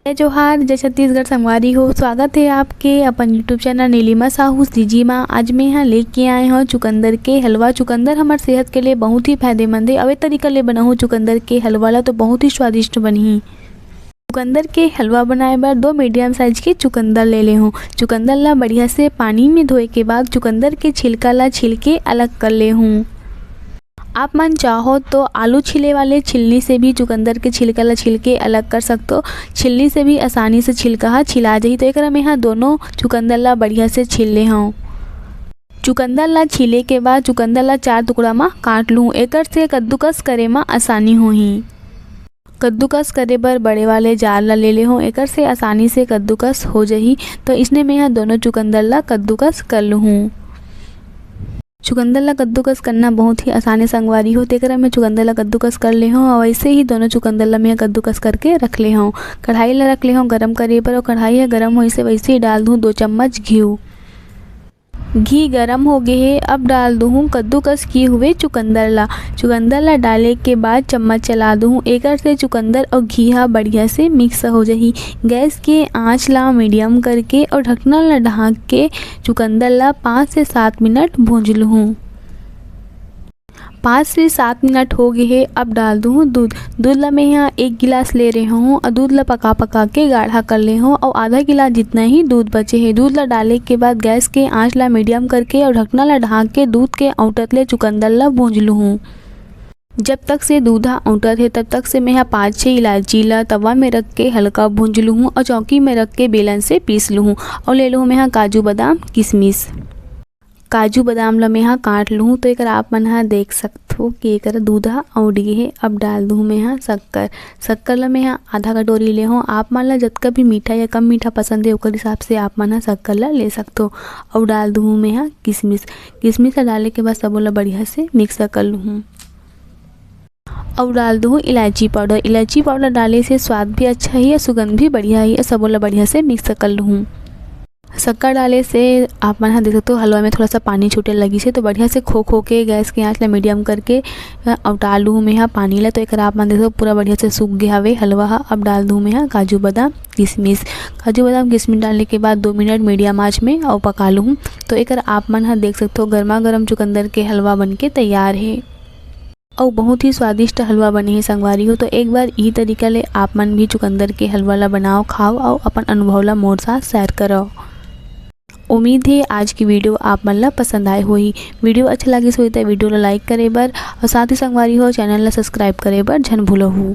जय जोहार, जय छत्तीसगढ़ संगवारी हो। स्वागत है आपके अपन यूट्यूब चैनल नीलिमा साहू दीजी माँ। आज मैं यहाँ लेके आए हूँ चुकंदर के हलवा। चुकंदर हमारे सेहत के लिए बहुत ही फायदेमंद है। अवे तरीका ले बनाऊँ चुकंदर के हलवा ला तो बहुत ही स्वादिष्ट बनी। चुकंदर के हलवा बनाए बार 2 मीडियम साइज के चुकंदर ले ले हूँ। चुकंदर ला बढ़िया से पानी में धोए के बाद चुकंदर के छिलका ला छिल के अलग कर ले हूँ। आप मन चाहो तो आलू छिले वाले छिलनी से भी चुकंदर के छिलका ला छिल के अलग कर सकते हो। छिलनी से भी आसानी से छिलका छिला जाही। तो एक में यहाँ दोनों चुकंदर ला बढ़िया से छिल ले हूँ। चुकंदर ला छिले के बाद चुकंदर ला 4 टुकड़ा में काट लूँ। एकर से कद्दूकस करे में आसानी होही। कद्दूकस करे बर बड़े वाले जार ला ले ले हूँ। एकर से आसानी से कद्दूकस हो जाही। तो इसने मैं यहाँ दोनों चुकंदर ला कद्दूकस कर लूँ। चुकंदर ला कद्दूकस करना बहुत ही आसानी संगवारी हो। तेकर मैं चुकंदर ला कद्दूकस कर ले हूँ और वैसे ही दोनों चुकंदर ला मैं कद्दूकस करके रख ले हूँ। कढ़ाई ला रख ले हूँ गरम करे पर और कढ़ाई है गरम हो से वैसे ही डाल दूँ 2 चम्मच घी गरम हो गए है। अब डाल दूँ कद्दूकस किए हुए चुकंदर ला डाले के बाद चम्मच चला दूँ। एकर से चुकंदर और घी बढ़िया से मिक्स हो जाही। गैस के आंच ला मीडियम करके और ढक्कन ला ढाँक के चुकंदर ला 5 से 7 मिनट भूंज लूँ। 5 से 7 मिनट हो गए है। अब डाल दूँ दूध ला मैं यहाँ 1 गिलास ले रही हूँ और दूध ला पका के गाढ़ा कर ले हूँ और आधा गिलास जितना ही दूध बचे है। दूध ला डाले के बाद गैस के आंच ला मीडियम करके और ढक्कन ला ढाँक के दूध के औंटत ले चुकंदर ला भूंज लूँ। जब तक से दूध औंटत है तब तक से मैं यहाँ 5-6 इलायची ला तवा में रख के हल्का भूंज लूँ और चौकी में रख के बेलन से पीस लूँ। और ले लूँ मैं यहाँ काजू बादाम किशमिश। काजू बादाम ला मैं यहाँ काट लूँ। तो एक आप मन यहाँ देख सकते हो कि एक दूध औड़ गए है। अब डाल दूँ मैं यहाँ शक्कर ला मैं यहाँ आधा कटोरी ले हूँ। आप मन ला जितना भी मीठा या कम मीठा पसंद है उस हिसाब से आप मन शक्कर ला ले सकते हो। और डाल दूँ मैं यहाँ किशमिश ला डाले के बाद सबो ला बढ़िया से मिक्स कर लूँ। और डाल दूँ इलायची पाउडर डाले से स्वाद भी अच्छा है, सुगंध भी बढ़िया है। सबो ला बढ़िया से मिक्स कर लूँ। शक्कर डाले से आप मन देख सकते हो हलवा में थोड़ा सा पानी छूटे लगी से। तो बढ़िया से खो के गैस के आंच ला मीडियम करके उतार लूँ मैं यहाँ पानी ला। तो एक आप मन देख सकते पूरा बढ़िया से सूख गया हवे हलवा। अब डाल दूँ मैं यहाँ काजू बादाम किशमिश डालने के बाद 2 मिनट मीडियम आंच में और पका लूँ। तो एक आप मन देख सकते हो गर्मा गर्म चुकंदर के हलवा बन के तैयार है और बहुत ही स्वादिष्ट हलवा बने है संगवारी हो। तो एक बार ई तरीका ले आप मन भी चुकंदर के हलवा ला बनाओ, खाओ और अपन अनुभव ला मोर साथ शेयर करो। उम्मीद है आज की वीडियो आप मन ला पसंद आए होही। वीडियो अच्छा लगे तो वीडियो ला लाइक करे बर और साथ ही संगवारी हो चैनल ला सब्सक्राइब करे बर झन भूलहु।